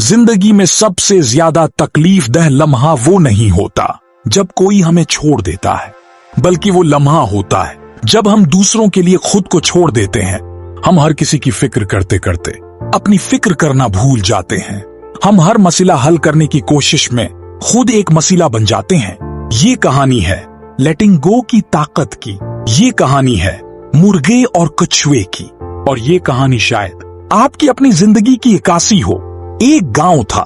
जिंदगी में सबसे ज्यादा तकलीफ दह लम्हा वो नहीं होता जब कोई हमें छोड़ देता है, बल्कि वो लम्हा होता है जब हम दूसरों के लिए खुद को छोड़ देते हैं। हम हर किसी की फिक्र करते करते अपनी फिक्र करना भूल जाते हैं। हम हर मसला हल करने की कोशिश में खुद एक मसला बन जाते हैं। ये कहानी है लेटिंग गो की ताकत की। ये कहानी है मुर्गे और कछुए की। और ये कहानी शायद आपकी अपनी जिंदगी की इक्कासी हो। एक गांव था,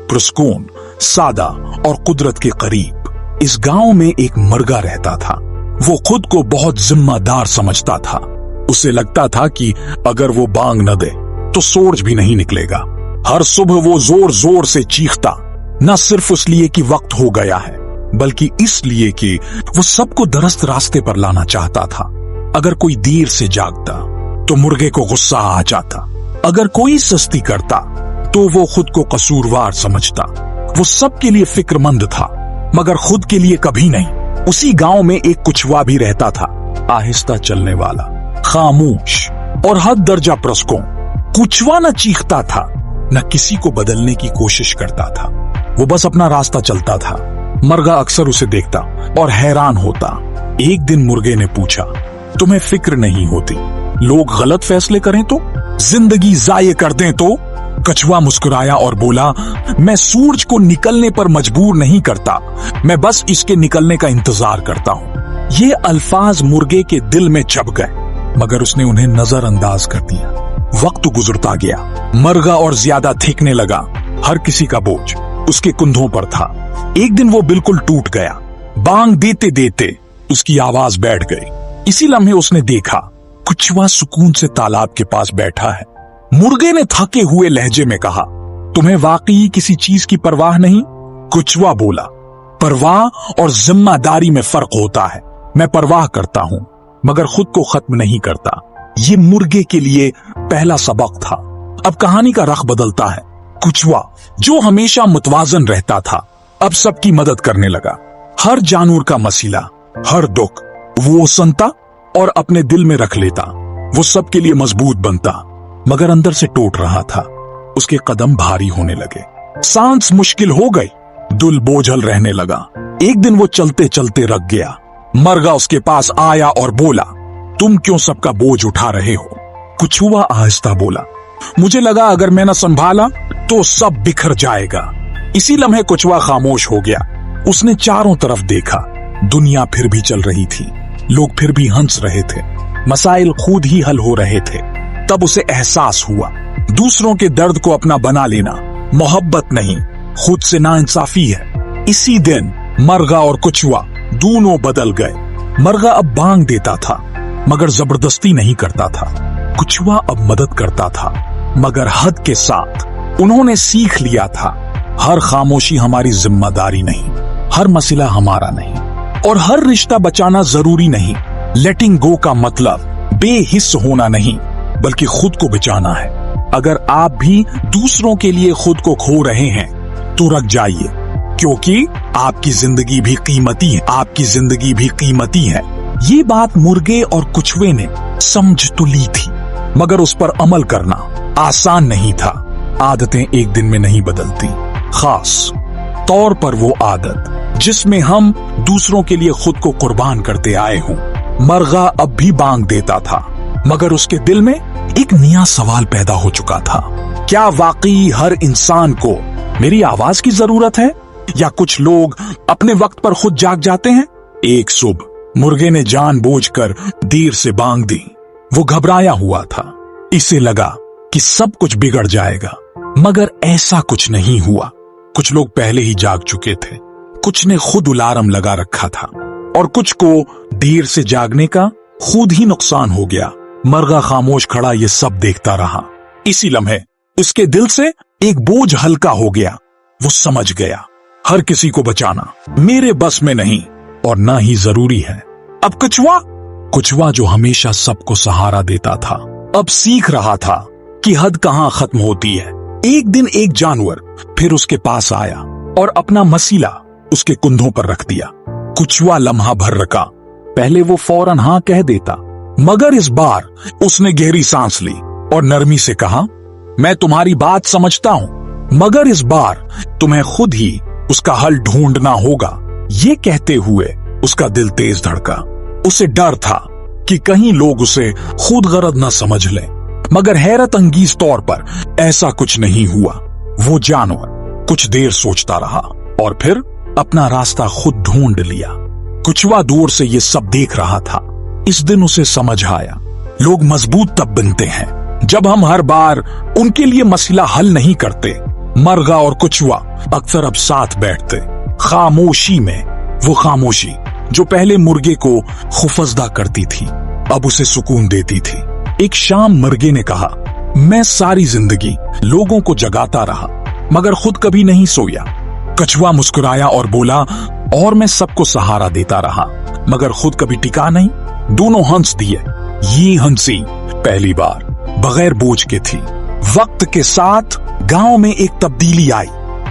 पुरस्कून, सादा और कुदरत के करीब। इस गांव में एक मर्गा रहता था। वो खुद को बहुत जिम्मेदार समझता था। उसे लगता था कि अगर वो बांग न दे तो सूरज भी नहीं निकलेगा। हर सुबह वो जोर जोर से चीखता, न सिर्फ इसलिए कि वक्त हो गया है, बल्कि इसलिए कि वो सबको दरस्त रास्ते पर लाना चाहता था। अगर कोई देर से जागता तो मुर्गे को गुस्सा आ जाता। अगर कोई सस्ती करता तो वो खुद को कसूरवार समझता। वो सबके लिए फिक्रमंद था, मगर खुद के लिए कभी नहीं। उसी गांव में एक कुछवा भी रहता था, आहिस्ता चलने वाला, खामोश और हद दर्जा पुरस्कून। कुछवा न चीखता था, न किसी को बदलने की कोशिश करता था। वो बस अपना रास्ता चलता था। मर्गा अक्सर उसे देखता और हैरान होता। एक दिन मुर्गे ने पूछा, तुम्हें फिक्र नहीं होती लोग गलत फैसले करें तो, जिंदगी जाये कर दें तो? कछुआ मुस्कुराया और बोला, मैं सूरज को निकलने पर मजबूर नहीं करता, मैं बस इसके निकलने का इंतजार करता हूं। ये अल्फाज मुर्गे के दिल में चढ़ गए, मगर उसने उन्हें नजरअंदाज कर दिया। वक्त गुजरता गया, मर्गा और ज्यादा थीकने लगा। हर किसी का बोझ उसके कंधों पर था। एक दिन वो बिल्कुल टूट गया। बांग देते देते उसकी आवाज बैठ गई। इसी लम्हे उसने देखा, कुछवा सुकून से तालाब के पास बैठा है। मुर्गे ने थके हुए लहजे में कहा, तुम्हें वाकई किसी चीज की परवाह नहीं? कुछवा बोला, परवाह और जिम्मेदारी में फर्क होता है। मैं परवाह करता हूं, मगर खुद को खत्म नहीं करता। ये मुर्गे के लिए पहला सबक था। अब कहानी का रख बदलता है। कुछवा, जो हमेशा मुतवाजन रहता था, अब सबकी मदद करने लगा। हर जानवर का मसला, हर दुख वो सुनता और अपने दिल में रख लेता। वो सबके लिए मजबूत बनता, मगर अंदर से टूट रहा था। उसके कदम भारी होने लगे, सांस मुश्किल हो गई, दिल बोझल रहने लगा। एक दिन वो चलते चलते रख गया। मर्गा उसके पास आया और बोला, तुम क्यों सबका बोझ उठा रहे हो? कुछुआ आहिस्ता बोला, मुझे लगा अगर मैं न संभाला तो सब बिखर जाएगा। इसी लम्हे कुछुआ खामोश हो गया। उसने चारों तरफ देखा, दुनिया फिर भी चल रही थी, लोग फिर भी हंस रहे थे, मसाइल खुद ही हल हो रहे थे। तब उसे एहसास हुआ, दूसरों के दर्द को अपना बना लेना मोहब्बत नहीं, खुद से नाइंसाफी है। इसी दिन मर्गा और कुछुआ दोनों बदल गए। मर्गा अब बांग देता था, मगर जबरदस्ती नहीं करता था। कुछुआ अब मदद करता था, मगर हद के साथ। उन्होंने सीख लिया था, हर खामोशी हमारी जिम्मेदारी नहीं, हर मसला हमारा नहीं, और हर रिश्ता बचाना जरूरी नहीं। लेटिंग गो का मतलब बेहिस होना नहीं, बल्कि खुद को बचाना है। अगर आप भी दूसरों के लिए खुद को खो रहे हैं तो रुक जाइए, क्योंकि आपकी जिंदगी भी कीमती है। आपकी जिंदगी भी कीमती है। ये बात मुर्गे और कुछुए ने समझ तो ली थी, मगर उस पर अमल करना आसान नहीं था। आदतें एक दिन में नहीं बदलती, खास तौर पर वो आदत जिसमें हम दूसरों के लिए खुद को कुर्बान करते आए हों। मर्गा अब भी बांग देता था, मगर उसके दिल में एक नया सवाल पैदा हो चुका था। क्या वाकई हर इंसान को मेरी आवाज की जरूरत है, या कुछ लोग अपने वक्त पर खुद जाग जाते हैं? एक सुबह मुर्गे ने जानबूझकर देर से बांग दी। वो घबराया हुआ था। इसे लगा कि सब कुछ बिगड़ जाएगा, मगर ऐसा कुछ नहीं हुआ। कुछ लोग पहले ही जाग चुके थे, कुछ ने खुद अलार्म लगा रखा था, और कुछ को देर से जागने का खुद ही नुकसान हो गया। मर्गा खामोश खड़ा ये सब देखता रहा। इसी लम्हे उसके दिल से एक बोझ हल्का हो गया। वो समझ गया, हर किसी को बचाना मेरे बस में नहीं, और ना ही जरूरी है। अब कुछवा जो हमेशा सबको सहारा देता था, अब सीख रहा था कि हद कहां खत्म होती है। एक दिन एक जानवर फिर उसके पास आया और अपना मसला उसके कंधों पर रख दिया। कुछवा लम्हा भर रखा। पहले वो फौरन हां कह देता, मगर इस बार उसने गहरी सांस ली और नरमी से कहा, मैं तुम्हारी बात समझता हूं, मगर इस बार तुम्हें खुद ही उसका हल ढूंढना होगा। ये कहते हुए उसका दिल तेज धड़का। उसे डर था कि कहीं लोग उसे खुद गरज न समझ लें, मगर हैरत अंगेज तौर पर ऐसा कुछ नहीं हुआ। वो जानवर कुछ देर सोचता रहा और फिर अपना रास्ता खुद ढूंढ लिया। कछुआ दूर से ये सब देख रहा था। इस दिन उसे समझ आया, लोग मजबूत तब बनते हैं जब हम हर बार उनके लिए मसला हल नहीं करते। मरगा और कछुआ अक्सर अब साथ बैठते, खामोशी में। वो खामोशी जो पहले मुर्गे को खुफजदा करती थी, अब उसे सुकून देती थी। एक शाम मुर्गे ने कहा, मैं सारी जिंदगी लोगों को जगाता रहा मगर खुद कभी नहीं सोया। कछुआ मुस्कुराया और बोला, और मैं सबको सहारा देता रहा मगर खुद कभी टिका नहीं। दोनों हंस दिए। ये हंसी पहली बार बगैर बोझ के थी। वक्त के साथ गांव में एक तब्दीली आई।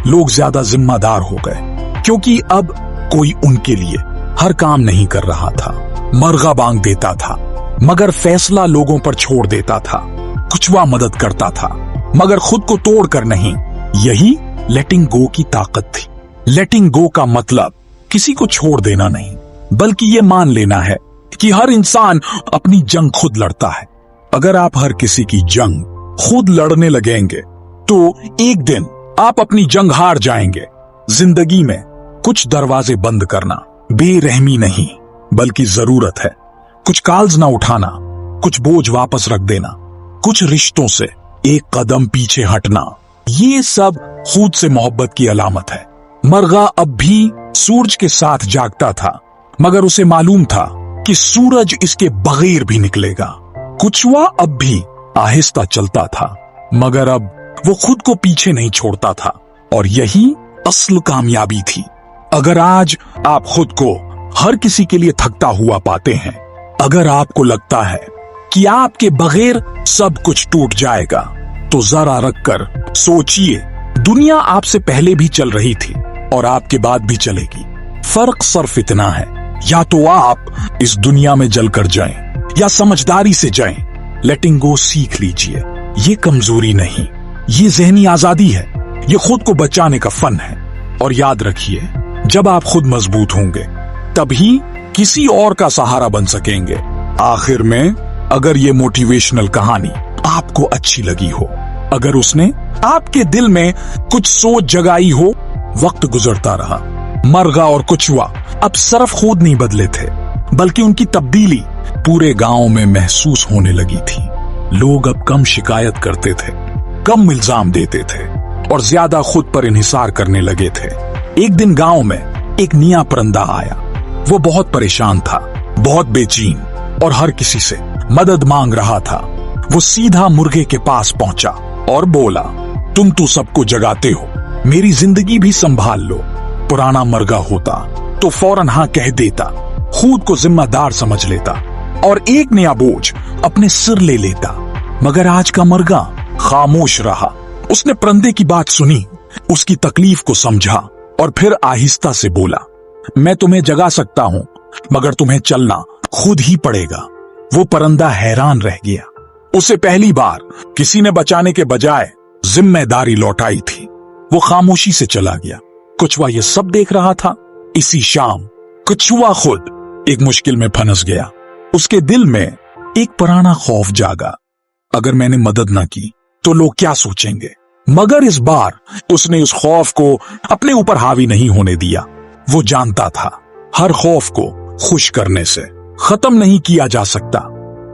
लोग ज्यादा जिम्मेदार हो गए क्योंकि अब कोई उनके लिए हर काम नहीं कर रहा था। मरगा बांग देता था मगर फैसला लोगों पर छोड़ देता था। कछुआ मदद करता था मगर खुद को तोड़कर नहीं। यही लेटिंग गो की ताकत थी। लेटिंग गो का मतलब किसी को छोड़ देना नहीं, बल्कि ये मान लेना है कि हर इंसान अपनी जंग खुद लड़ता है। अगर आप हर किसी की जंग खुद लड़ने लगेंगे तो एक दिन आप अपनी जंग हार जाएंगे। जिंदगी में कुछ दरवाजे बंद करना बेरहमी नहीं, बल्कि जरूरत है। कुछ काल्स ना उठाना, कुछ बोझ वापस रख देना, कुछ रिश्तों से एक कदम पीछे हटना, ये सब खुद से मोहब्बत की अलामत है। मरगा अब भी सूरज के साथ जागता था मगर उसे मालूम था कि सूरज इसके बगैर भी निकलेगा। कछुआ अब भी आहिस्ता चलता था मगर अब वो खुद को पीछे नहीं छोड़ता था, और यही असल कामयाबी थी। अगर आज आप खुद को हर किसी के लिए थकता हुआ पाते हैं, अगर आपको लगता है कि आपके बगैर सब कुछ टूट जाएगा, तो जरा रखकर सोचिए, दुनिया आपसे पहले भी चल रही थी और आपके बाद भी चलेगी। फर्क सिर्फ इतना है, या तो आप इस दुनिया में जलकर जाएं या समझदारी से जाएं। लेटिंग गो सीख लीजिए, ये कमजोरी नहीं, ये ज़हनी आजादी है। ये खुद को बचाने का फन है। और याद रखिए, जब आप खुद मजबूत होंगे तभी किसी और का सहारा बन सकेंगे। आखिर में, अगर ये मोटिवेशनल कहानी आपको अच्छी लगी हो, अगर उसने आपके दिल में कुछ सोच जगाई हो, वक्त गुजरता रहा। मरगा और कछुआ अब सिर्फ खुद नहीं बदले थे, बल्कि उनकी तब्दीली पूरे गांव में महसूस होने लगी थी। लोग अब कम शिकायत करते थे, कम इल्जाम देते थे और ज्यादा खुद पर इन्हिसार करने लगे थे। एक दिन गांव में एक नया परिंदा आया। वो बहुत परेशान था, बहुत बेचैन और हर किसी से मदद मांग रहा था। वो सीधा मुर्गे के पास पहुंचा और बोला, तुम तो सबको जगाते हो, मेरी जिंदगी भी संभाल लो। पुराना मरगा होता तो फौरन हाँ कह देता, खुद को जिम्मेदार समझ लेता और एक नया बोझ अपने सिर ले लेता। मगर आज का मरगा खामोश रहा। उसने परिंदे की बात सुनी, उसकी तकलीफ को समझा और फिर आहिस्ता से बोला, मैं तुम्हें जगा सकता हूं मगर तुम्हें चलना खुद ही पड़ेगा। वो परिंदा हैरान रह गया। उसे पहली बार किसी ने बचाने के बजाय जिम्मेदारी लौटाई थी। वो खामोशी से चला गया। कछुआ ये सब देख रहा था। इसी शाम कछुआ खुद एक मुश्किल में फंस गया। उसके दिल में एक पुराना खौफ जागा, अगर मैंने मदद ना की तो लोग क्या सोचेंगे। मगर इस बार उसने उस खौफ को अपने ऊपर हावी नहीं होने दिया। वो जानता था, हर खौफ को खुश करने से खत्म नहीं किया जा सकता।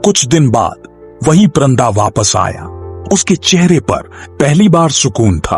कुछ दिन बाद वही परिंदा वापस आया। उसके चेहरे पर पहली बार सुकून था।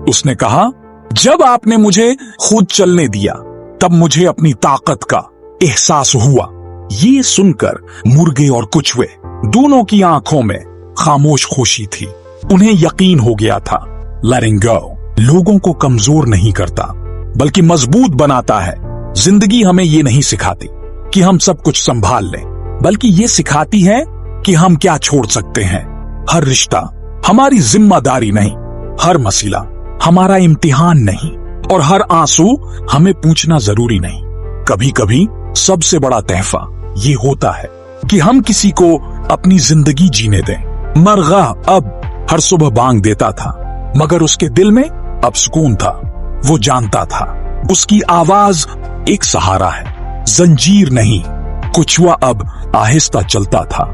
उसने कहा, जब आपने मुझे खुद चलने दिया तब मुझे अपनी ताकत का एहसास हुआ। ये सुनकर मुर्गे और कछुए दोनों की आंखों में खामोश खुशी थी। उन्हें यकीन हो गया था, लेटिंग गो लोगों को कमजोर नहीं करता बल्कि मजबूत बनाता है। जिंदगी हमें ये नहीं सिखाती कि हम सब कुछ संभाल लें, बल्कि ये सिखाती है कि हम क्या छोड़ सकते हैं। हर रिश्ता हमारी जिम्मेदारी नहीं, हर मसला हमारा इम्तिहान नहीं और हर आंसू हमें पूछना जरूरी नहीं। कभी कभी सबसे बड़ा तोहफा ये होता है कि हम किसी को अपनी जिंदगी जीने दें। मरगा अब हर सुबह बांग देता था, मगर उसके दिल में अब सुकून था। वो जानता था उसकी आवाज एक सहारा है, जंजीर नहीं। कुछ हुआ अब आहिस्ता चलता था,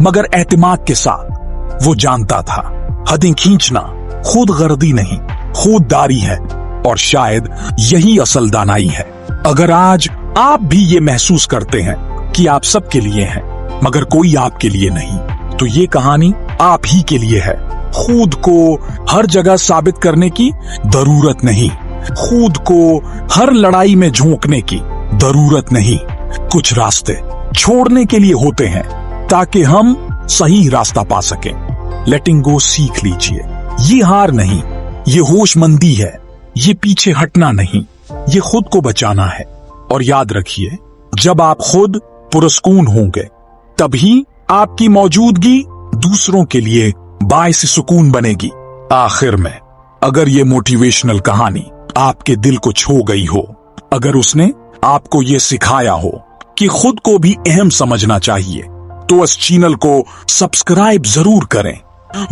मगर एतमाद के साथ। वो जानता था हदें खींचना खुद गर्दी नहीं, खुददारी है, और शायद यही असल दानाई है। अगर आज आप भी ये महसूस करते हैं कि आप सबके लिए हैं, मगर कोई आपके लिए नहीं, तो ये कहानी आप ही के लिए है। खुद को हर जगह साबित करने की जरूरत नहीं, खुद को हर लड़ाई में झोंकने की जरूरत नहीं। कुछ रास्ते छोड़ने के लिए होते हैं ताकि हम सही रास्ता पा सकें। लेटिंग गो सीख लीजिए। ये हार नहीं, ये होशमंदी है। ये पीछे हटना नहीं, ये खुद को बचाना है। और याद रखिए, जब आप खुद पुरस्कून होंगे, तभी आपकी मौजूदगी दूसरों के लिए बाइस सुकून बनेगी। आखिर में, अगर ये मोटिवेशनल कहानी आपके दिल को छू गई हो, अगर उसने आपको ये सिखाया हो कि खुद को भी अहम समझना चाहिए, तो इस चैनल को सब्सक्राइब जरूर करें,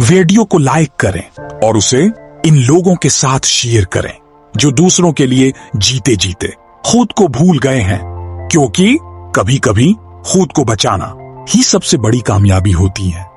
वीडियो को लाइक करें और उसे इन लोगों के साथ शेयर करें जो दूसरों के लिए जीते जीते खुद को भूल गए हैं। क्योंकि कभी कभी खुद को बचाना ही सबसे बड़ी कामयाबी होती है।